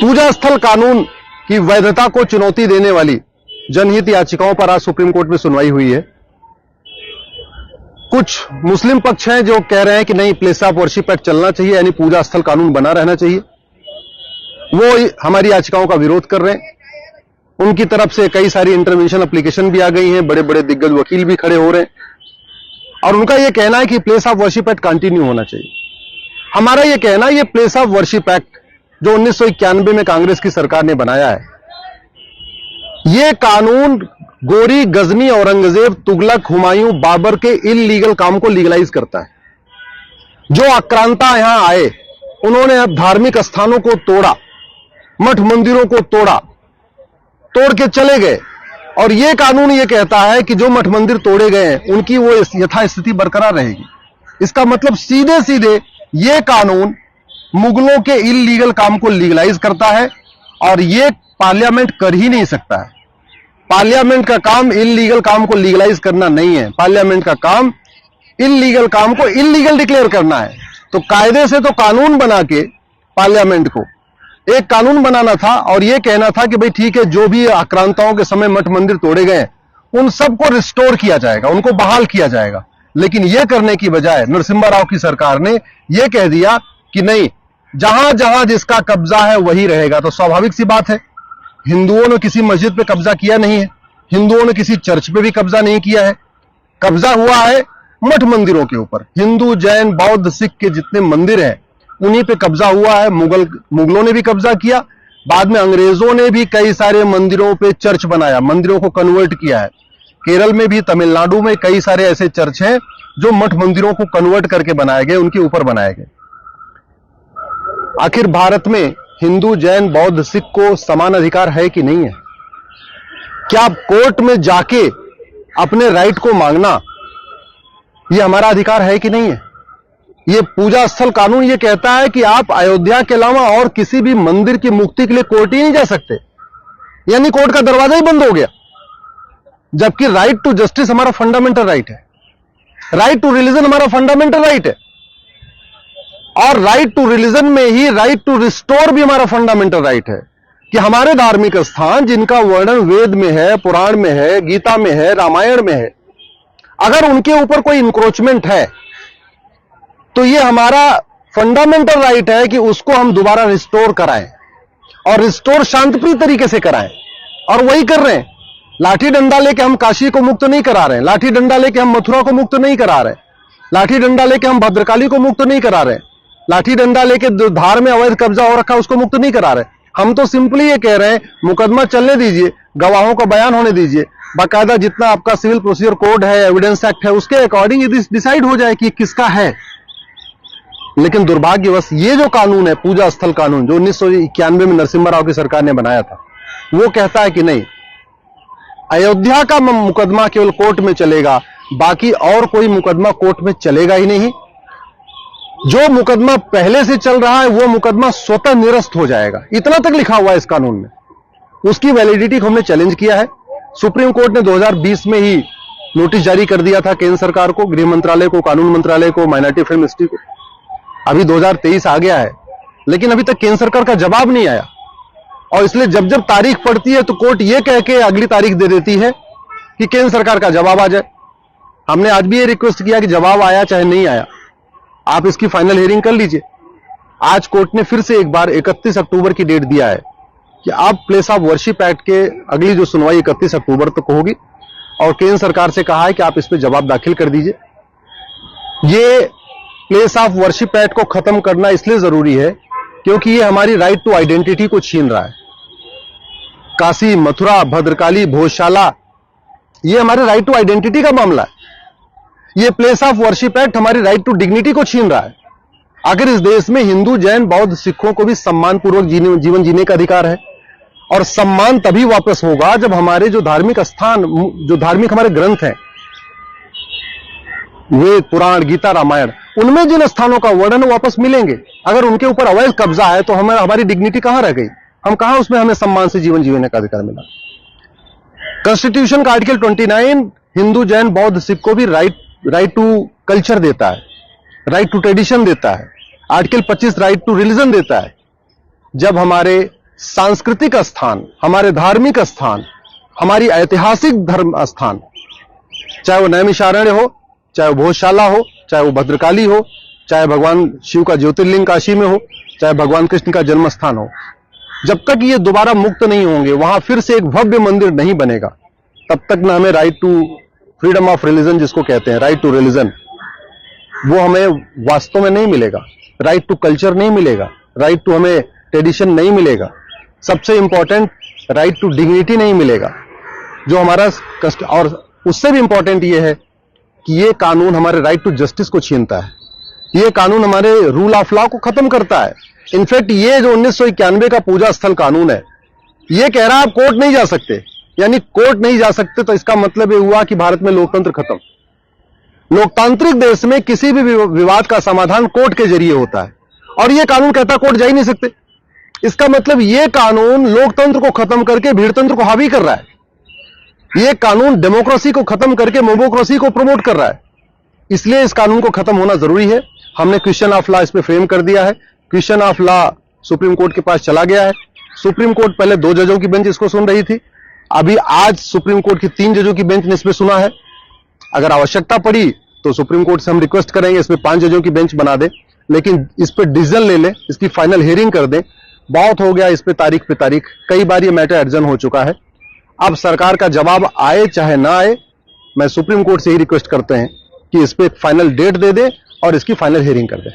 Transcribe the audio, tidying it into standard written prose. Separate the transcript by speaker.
Speaker 1: पूजा स्थल कानून की वैधता को चुनौती देने वाली जनहित याचिकाओं पर आज सुप्रीम कोर्ट में सुनवाई हुई है। कुछ मुस्लिम पक्ष हैं जो कह रहे हैं कि नहीं, प्लेस ऑफ वर्शिप एक्ट चलना चाहिए, यानी पूजा स्थल कानून बना रहना चाहिए। वो हमारी याचिकाओं का विरोध कर रहे हैं। उनकी तरफ से कई सारी इंटरवेंशन एप्लीकेशन भी आ गई हैं, बड़े बड़े दिग्गज वकील भी खड़े हो रहे हैं और उनका यह कहना है कि place of worship act continue होना चाहिए। हमारा यह कहना है, ये प्लेस ऑफ वर्शिप एक्ट जो 1991 में कांग्रेस की सरकार ने बनाया है, यह कानून गोरी, गजनी, औरंगजेब, तुगलक, हुमायूं, बाबर के इल्लीगल काम को लीगलाइज करता है। जो आक्रांता यहां आए, उन्होंने अब धार्मिक स्थानों को तोड़ा, मठ मंदिरों को तोड़ के चले गए और यह कानून यह कहता है कि जो मठ मंदिर तोड़े गए हैं उनकी वो यथास्थिति बरकरार रहेगी। इसका मतलब सीधे सीधे यह कानून मुगलों के इल्लीगल काम को लीगलाइज करता है और यह पार्लियामेंट कर ही नहीं सकता है। पार्लियामेंट का काम इल्लीगल काम को लीगलाइज करना नहीं है। पार्लियामेंट का काम इल्लीगल काम को इल्लीगल डिक्लेयर करना है। तो कायदे से तो कानून बना के पार्लियामेंट को एक कानून बनाना था और यह कहना था कि भाई ठीक है, जो भी आक्रांताओं के समय मठ मंदिर तोड़े गए उन सबको रिस्टोर किया जाएगा, उनको बहाल किया जाएगा। लेकिन यह करने की बजाय नरसिम्हा राव की सरकार ने यह कह दिया कि नहीं, जहां जहां जिसका कब्जा है वही रहेगा। तो स्वाभाविक सी बात है, हिंदुओं ने किसी मस्जिद पे कब्जा किया नहीं है, हिंदुओं ने किसी चर्च पे भी कब्जा नहीं किया है। कब्जा हुआ है मठ मंदिरों के ऊपर। हिंदू, जैन, बौद्ध, सिख के जितने मंदिर हैं उन्हीं पे कब्जा हुआ है। मुगलों ने भी कब्जा किया, बाद में अंग्रेजों ने भी कई सारे मंदिरों पे चर्च बनाया, मंदिरों को कन्वर्ट किया है। केरल में भी, तमिलनाडु में कई सारे ऐसे चर्च हैं जो मठ मंदिरों को कन्वर्ट करके बनाए गए, उनके ऊपर बनाए गए। आखिर भारत में हिंदू, जैन, बौद्ध, सिख को समान अधिकार है कि नहीं है? क्या कोर्ट में जाके अपने राइट को मांगना यह हमारा अधिकार है कि नहीं है? यह पूजा स्थल कानून यह कहता है कि आप अयोध्या के अलावा और किसी भी मंदिर की मुक्ति के लिए कोर्ट ही नहीं जा सकते, यानी कोर्ट का दरवाजा ही बंद हो गया। जबकि राइट टू जस्टिस हमारा फंडामेंटल राइट है, राइट टू रिलीजन हमारा फंडामेंटल राइट है और राइट टू रिलीजन में ही राइट टू रिस्टोर भी हमारा फंडामेंटल राइट है कि हमारे धार्मिक स्थान जिनका वर्णन वेद में है, पुराण में है, गीता में है, रामायण में है, अगर उनके ऊपर कोई इंक्रोचमेंट है तो यह हमारा फंडामेंटल राइट है कि उसको हम दोबारा रिस्टोर कराएं और रिस्टोर शांतिप्रिय तरीके से कराएं। और वही कर रहे हैं। लाठी डंडा लेके हम काशी को मुक्त नहीं करा रहे हैं, लाठी डंडा लेके हम मथुरा को मुक्त नहीं करा रहे हैं, लाठी डंडा लेके हम भद्रकाली को मुक्त नहीं करा रहे हैं, लाठी डंडा लेके जो धार में अवैध कब्जा हो रखा है उसको मुक्त नहीं करा रहे। हम तो सिंपली ये कह रहे हैं, मुकदमा चलने दीजिए, गवाहों का बयान होने दीजिए, बाकायदा जितना आपका सिविल प्रोसीजर कोड है, एविडेंस एक्ट है, उसके अकॉर्डिंग ये डिसाइड हो जाए कि किसका है। लेकिन दुर्भाग्यवश ये जो कानून है, पूजा स्थल कानून, जो 1991 में नरसिम्हा राव की सरकार ने बनाया था, वो कहता है कि नहीं, अयोध्या का मुकदमा केवल कोर्ट में चलेगा, बाकी और कोई मुकदमा कोर्ट में चलेगा ही नहीं। जो मुकदमा पहले से चल रहा है वो मुकदमा स्वतः निरस्त हो जाएगा। इतना तक लिखा हुआ है इस कानून में। उसकी वैलिडिटी को हमने चैलेंज किया है। सुप्रीम कोर्ट ने 2020 में ही नोटिस जारी कर दिया था केंद्र सरकार को, गृह मंत्रालय को, कानून मंत्रालय को, माइनॉरिटी अफेयर मिनिस्ट्री को। अभी 2023 आ गया है, लेकिन अभी तक केंद्र सरकार का जवाब नहीं आया। और इसलिए जब जब तारीख पड़ती है तो कोर्ट यह कह के अगली तारीख दे देती है कि केंद्र सरकार का जवाब आ जाए। हमने आज भी ये रिक्वेस्ट किया कि जवाब आया चाहे नहीं आया, आप इसकी फाइनल हियरिंग कर लीजिए। आज कोर्ट ने फिर से एक बार 31 अक्टूबर की डेट दिया है कि अब प्लेस ऑफ वर्शिप एक्ट के अगली जो सुनवाई 31 अक्टूबर तक होगी और केंद्र सरकार से कहा है कि आप इस पर जवाब दाखिल कर दीजिए। ये प्लेस ऑफ वर्शिप एक्ट को खत्म करना इसलिए जरूरी है क्योंकि ये हमारी राइट टू आइडेंटिटी को छीन रहा है। काशी, मथुरा, भद्रकाली, भोजशाला, ये हमारे राइट टू आइडेंटिटी का मामला है। ये प्लेस ऑफ वर्शिप एक्ट हमारी राइट टू डिग्निटी को छीन रहा है। आखिर इस देश में हिंदू, जैन, बौद्ध, सिखों को भी सम्मानपूर्वक जीवन जीने का अधिकार है और सम्मान तभी वापस होगा जब हमारे जो धार्मिक स्थान, जो धार्मिक हमारे ग्रंथ हैं, वेद, पुराण, गीता, रामायण, उनमें जिन स्थानों का वर्णन वापस मिलेंगे। अगर उनके ऊपर अवैध कब्जा है तो हमारी डिग्निटी कहां रह गई? हम कहां उसमें हमें सम्मान से जीवन जीने का अधिकार मिला? कॉन्स्टिट्यूशन का आर्टिकल 29 हिंदू, जैन, बौद्ध, सिख को भी राइट टू कल्चर देता है, राइट टू ट्रेडिशन देता है। आर्टिकल 25 राइट टू रिलीजन देता है। जब हमारे सांस्कृतिक स्थान, हमारे धार्मिक स्थान, हमारी ऐतिहासिक धर्म स्थान, चाहे वो नैमिषारण्य हो, चाहे वो भोजशाला हो, चाहे वो भद्रकाली हो, चाहे भगवान शिव का ज्योतिर्लिंग काशी में हो, चाहे भगवान कृष्ण का जन्म स्थान हो, जब तक ये दोबारा मुक्त नहीं होंगे, वहां फिर से एक भव्य मंदिर नहीं बनेगा, तब तक ना हमें right to freedom of religion, जिसको कहते हैं राइट टू रिलीजन, वो हमें वास्तव में नहीं मिलेगा। राइट टू कल्चर नहीं मिलेगा, राइट टू हमें ट्रेडिशन नहीं मिलेगा, सबसे इंपॉर्टेंट राइट टू डिग्निटी नहीं मिलेगा, जो हमारा कष्ट। और उससे भी इंपॉर्टेंट ये है कि ये कानून हमारे राइट टू जस्टिस को छीनता है, ये कानून हमारे रूल ऑफ लॉ को खत्म करता है। इनफैक्ट ये जो 1991 का पूजा स्थल कानून है, ये कह रहा है आप कोर्ट नहीं जा सकते, यानी कोर्ट नहीं जा सकते, तो इसका मतलब ये हुआ कि भारत में लोकतंत्र खत्म। लोकतांत्रिक देश में किसी भी विवाद का समाधान कोर्ट के जरिए होता है, और ये कानून कहता कोर्ट जा ही नहीं सकते। इसका मतलब ये कानून लोकतंत्र को खत्म करके भीड़तंत्र को हावी कर रहा है। ये कानून डेमोक्रेसी को खत्म करके मोमोक्रेसी को प्रमोट कर रहा है। इसलिए इस कानून को खत्म होना जरूरी है। हमने क्वेश्चन ऑफ लॉ इस पे फ्रेम कर दिया है। Question of law supreme court के पास चला गया है। सुप्रीम कोर्ट पहले 2 जजों की बेंच इसको सुन रही थी, अभी आज सुप्रीम कोर्ट की 3 जजों की बेंच ने इस पे सुना है। अगर आवश्यकता पड़ी तो सुप्रीम कोर्ट से हम रिक्वेस्ट करेंगे इसमें 5 जजों की बेंच बना दे, लेकिन इस पे डिसीजन ले ले, इसकी फाइनल हियरिंग कर दे। बहुत हो गया इस पे तारीख पे तारीख, कई बार ये मैटर एडजर्न हो चुका है। अब सरकार का जवाब आए चाहे ना आए, मैं सुप्रीम कोर्ट से ही रिक्वेस्ट करते हैं कि इस पे एक फाइनल डेट दे दे और इसकी फाइनल हियरिंग कर दे।